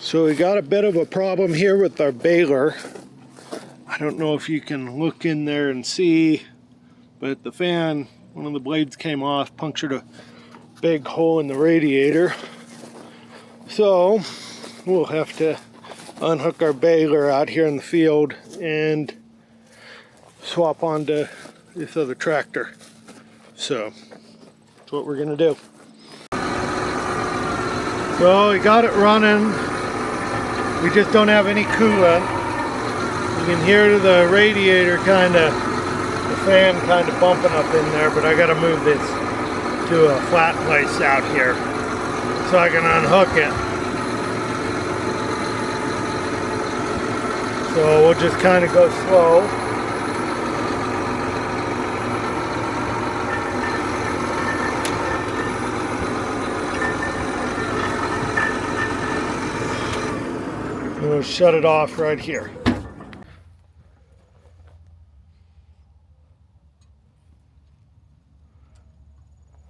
So we got a bit of a problem here with our baler. I don't know if you can look in there and see, but the fan, one of the blades came off, punctured a big hole in the radiator. So we'll have to unhook our baler out here in the field and swap onto this other tractor. So that's what we're gonna do. So we got it running. We just don't have any coolant. You can hear the radiator the fan kind of bumping up in there, but I gotta move this to a flat place out here so I can unhook it. So we'll just kind of go slow. We'll shut it off right here.